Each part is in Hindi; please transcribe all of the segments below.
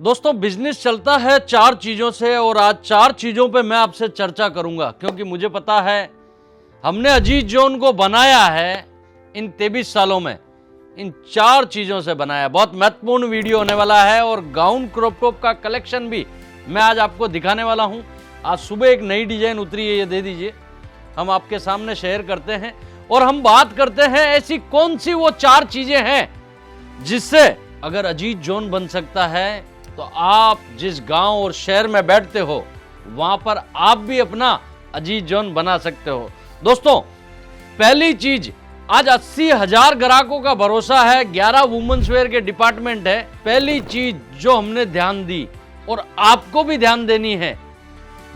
दोस्तों बिजनेस चलता है चार चीजों से और आज चार चीजों पे मैं आपसे चर्चा करूंगा क्योंकि मुझे पता है हमने अजीत जोन को बनाया है इन 23 सालों में इन चार चीजों से बनाया। बहुत महत्वपूर्ण वीडियो होने वाला है और गाउन क्रॉप टॉप का कलेक्शन भी मैं आज आपको दिखाने वाला हूं। आज सुबह एक नई डिजाइन उतरी है, ये दे दीजिए, हम आपके सामने शेयर करते हैं और हम बात करते हैं ऐसी कौन सी वो चार चीजें हैं जिससे अगर अजीत जोन बन सकता है तो आप जिस गांव और शहर में बैठते हो वहां पर आप भी अपना अजीत जोन बना सकते हो। दोस्तों पहली चीज, आज 80,000 ग्राहकों का भरोसा है, 11 वुमेन्स वेयर के डिपार्टमेंट है। पहली चीज जो हमने ध्यान दी और आपको भी ध्यान देनी है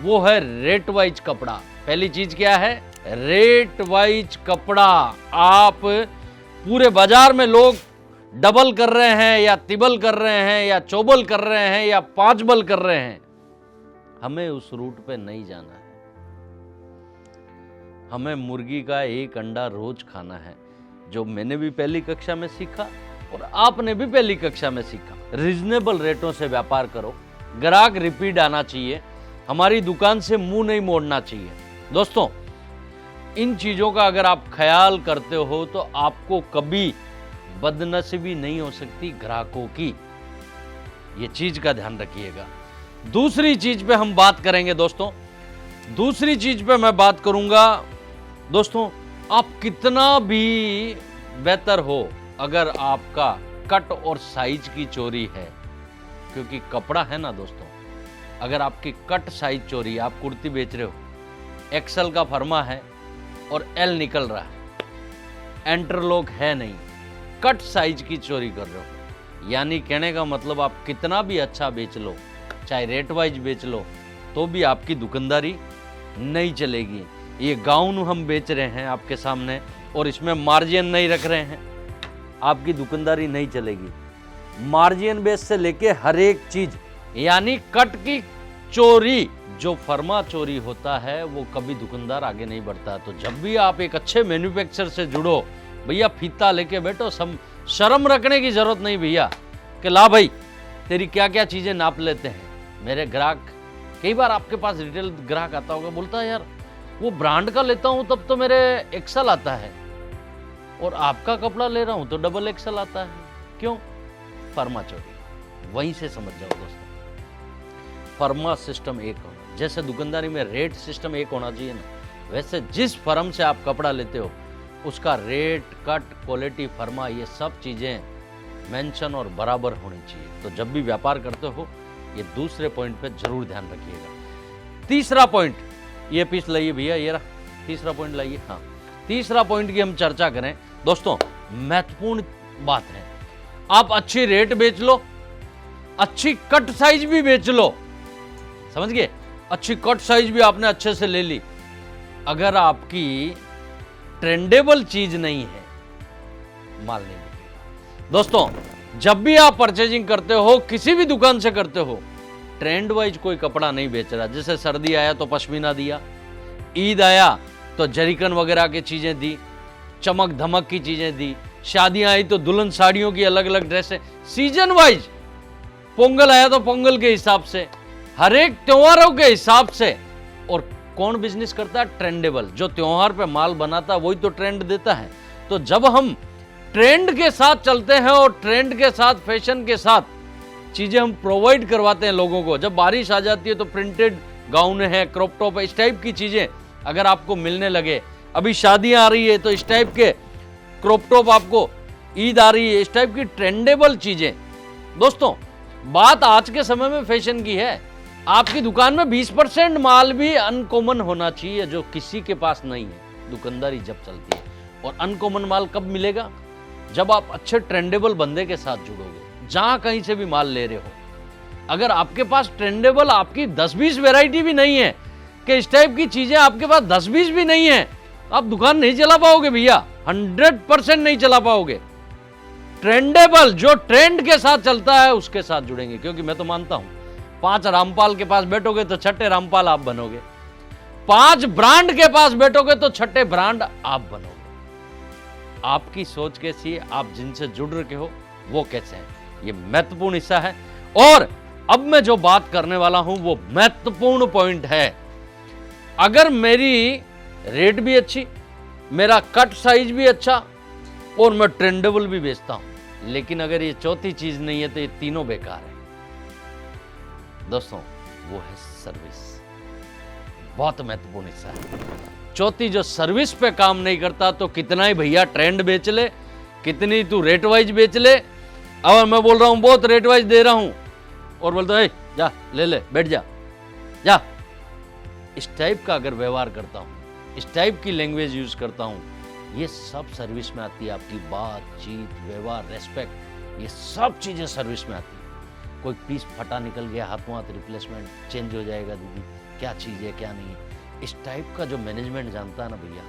वो है रेट वाइज कपड़ा। पहली चीज क्या है? रेट वाइज कपड़ा। आप पूरे बाजार में लोग डबल कर रहे हैं या तिबल कर रहे हैं या चौबल कर रहे हैं या पांचबल कर रहे हैं, हमें उस रूट पे नहीं जाना है। हमें मुर्गी का एक अंडा रोज खाना है, जो मैंने भी पहली कक्षा में सीखा और आपने भी पहली कक्षा में सीखा। रीजनेबल रेटों से व्यापार करो, ग्राहक रिपीट आना चाहिए, हमारी दुकान से मुंह नहीं मोड़ना चाहिए। दोस्तों इन चीजों का अगर आप ख्याल करते हो तो आपको कभी बदनसीबी नहीं हो सकती ग्राहकों की, ये चीज का ध्यान रखिएगा। दूसरी चीज पे हम बात करेंगे दोस्तों, दूसरी चीज पे मैं बात करूंगा। दोस्तों आप कितना भी बेहतर हो, अगर आपका कट और साइज की चोरी है, क्योंकि कपड़ा है ना दोस्तों, अगर आपकी कट साइज चोरी है, आप कुर्ती बेच रहे हो, एक्सल का फर्मा है और एल निकल रहा है, एंटरलॉक है नहीं, कट साइज की चोरी कर रहे हो, यानी कहने का मतलब आप कितना भी अच्छा बेच लो, चाहे रेट वाइज बेच लो, तो भी आपकी दुकानदारी नहीं चलेगी। ये गाउन हम बेच रहे हैं आपके सामने और इसमें मार्जिन नहीं रख रहे हैं, आपकी दुकानदारी नहीं चलेगी। मार्जिन बेस से लेके हर एक चीज, यानी कट की चोरी, जो फर्मा चोरी होता है वो कभी दुकानदार आगे नहीं बढ़ता। तो जब भी आप एक अच्छे मैन्युफैक्चरर से जुड़ो, भैया फीता लेके बैठो, शर्म रखने की जरूरत नहीं भैया कि ला भाई तेरी क्या क्या चीजें नाप लेते हैं। मेरे ग्राहक, कई बार आपके पास रिटेल ग्राहक आता होगा, बोलता है यार वो ब्रांड का लेता हूं तब तो मेरे एक्सल आता है और आपका कपड़ा ले रहा हूं तो डबल एक्सल आता है, क्यों? फर्मा चोरी। वहीं से समझ जाओ दोस्तों, फर्मा सिस्टम एक होना, जैसे दुकानदारी में रेट सिस्टम एक होना चाहिए ना, वैसे जिस फर्म से आप कपड़ा लेते हो उसका रेट, कट, क्वालिटी, फर्मा, ये सब चीजें मेंशन और बराबर होनी चाहिए। तो जब भी व्यापार करते हो ये दूसरे पॉइंट पे जरूर ध्यान रखिएगा। तीसरा पॉइंट, ये पीस लाइए भैया, ये रहा तीसरा पॉइंट लाइए। हाँ, तीसरा पॉइंट की हम चर्चा करें दोस्तों, महत्वपूर्ण बात है, आप अच्छी रेट बेच लो, अच्छी कट साइज भी बेच लो, समझ गए? अच्छी कट साइज भी आपने अच्छे से ले ली, अगर आपकी ट्रेंडेबल चीज नहीं है, माल नहीं बिकेगा। दोस्तों जब भी आप परचेजिंग करते हो, किसी भी दुकान से करते हो, ट्रेंड वाइज कोई कपड़ा नहीं बेच रहा। जैसे सर्दी आया तो पश्मीना दिया, ईद आया तो जरीकन वगैरह की चीजें दी, चमक धमक की चीजें दी, शादियां आई तो दुल्हन साड़ियों की अलग अलग ड्रेसें, सीजन वाइज, पोंगल आया तो पोंगल के हिसाब से, हर एक त्योहारों के हिसाब से। और कौन बिजनेस करता है? ट्रेंडेबल। जो त्योहार पे माल बनाता है वही तो ट्रेंड देता है। तो जब हम ट्रेंड के साथ चलते हैं और ट्रेंड के साथ, फैशन के साथ चीजें हम प्रोवाइड करवाते हैं लोगों को, जब बारिश आ जाती है तो प्रिंटेड गाउन है, क्रॉप टॉप है, इस टाइप की चीजें अगर आपको मिलने लगे, अभी शादियां आ रही है तो इस टाइप के क्रॉप टॉप आपको, ईद आ रही है, इस टाइप की ट्रेंडेबल चीजें। दोस्तों बात आज के समय में फैशन की है, आपकी दुकान में 20% माल भी अनकॉमन होना चाहिए, जो किसी के पास नहीं है। दुकानदारी जब चलती है, और अनकॉमन माल कब मिलेगा? जब आप अच्छे ट्रेंडेबल बंदे के साथ जुड़ोगे, जहां कहीं से भी माल ले रहे हो। अगर आपके पास ट्रेंडेबल आपकी 10-20 वैरायटी भी नहीं है, कि इस टाइप की चीजें आपके पास 10-20 भी नहीं है, आप दुकान नहीं चला पाओगे भैया, 100% नहीं चला पाओगे। ट्रेंडेबल, जो ट्रेंड के साथ चलता है उसके साथ जुड़ेंगे, क्योंकि मैं तो मानता हूं 5 रामपाल के पास बैठोगे तो छठे रामपाल आप बनोगे, 5 ब्रांड के पास बैठोगे तो छठे ब्रांड आप बनोगे। आपकी सोच कैसी है, आप जिनसे जुड़ रहे हो वो कैसे हैं, ये महत्वपूर्ण हिस्सा है। और अब मैं जो बात करने वाला हूं वो महत्वपूर्ण पॉइंट है। अगर मेरी रेट भी अच्छी, मेरा कट साइज भी अच्छा और मैं ट्रेंडेबल भी बेचता हूं, लेकिन अगर ये चौथी चीज नहीं है तो ये तीनों बेकार है दोस्तों। वो है सर्विस। बहुत महत्वपूर्ण हिस्सा है। चौथी, जो सर्विस पे काम नहीं करता तो कितना ही भैया ट्रेंड बेच ले, कितनी तू रेट वाइज बेच ले। और मैं बोल रहा हूं बहुत रेट वाइज दे रहा हूं और बोलता है जा ले ले बैठ जा जा, इस टाइप का अगर व्यवहार करता हूं, इस टाइप की लैंग्वेज यूज करता हूं, ये सब सर्विस में आती है। आपकी बातचीत, व्यवहार, रेस्पेक्ट, ये सब चीजें सर्विस में आती है। कोई पीस फटा निकल गया, हाथों हाथ रिप्लेसमेंट चेंज हो जाएगा, दीदी क्या चीज है क्या नहीं है। इस टाइप का जो मैनेजमेंट जानता है ना भैया,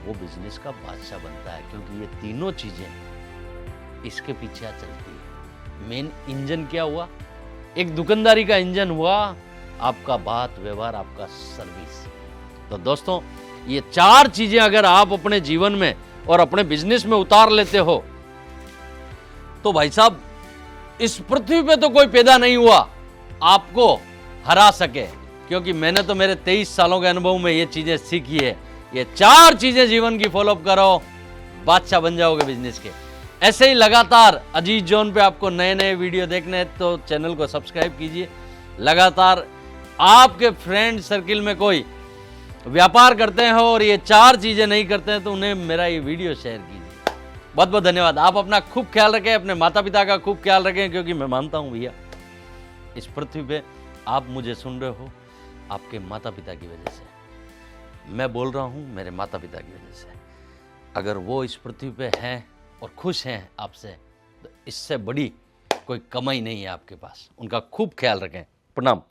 वो बिजनेस का बादशाह बनता है, क्योंकि ये तीनों चीजें इसके पीछे चलती है। मेन इंजन क्या हुआ? एक दुकानदारी का इंजन हुआ आपका बात व्यवहार, आपका सर्विस। तो दोस्तों, ये चार चीजें अगर आप अपने जीवन में और अपने बिजनेस में उतार लेते हो तो भाई साहब, इस पृथ्वी पे तो कोई पैदा नहीं हुआ आपको हरा सके, क्योंकि मैंने तो मेरे 23 सालों के अनुभव में ये चीजें सीखी है। ये चार चीजें जीवन की फॉलोअप करो, बादशाह बन जाओगे बिजनेस के। ऐसे ही लगातार अजीज जोन पे आपको नए नए वीडियो देखने हैं तो चैनल को सब्सक्राइब कीजिए। लगातार आपके फ्रेंड सर्किल में कोई व्यापार करते हैं और ये चार चीजें नहीं करते हैं तो उन्हें मेरा ये वीडियो शेयर कीजिए। बहुत बहुत धन्यवाद। आप अपना खूब ख्याल रखें, अपने माता पिता का खूब ख्याल रखें, क्योंकि मैं मानता हूं भैया इस पृथ्वी पे आप मुझे सुन रहे हो आपके माता पिता की वजह से। मैं बोल रहा हूं मेरे माता पिता की वजह से। अगर वो इस पृथ्वी पे हैं और खुश हैं आपसे, तो इससे बड़ी कोई कमाई नहीं है आपके पास। उनका खूब ख्याल रखें। प्रणाम।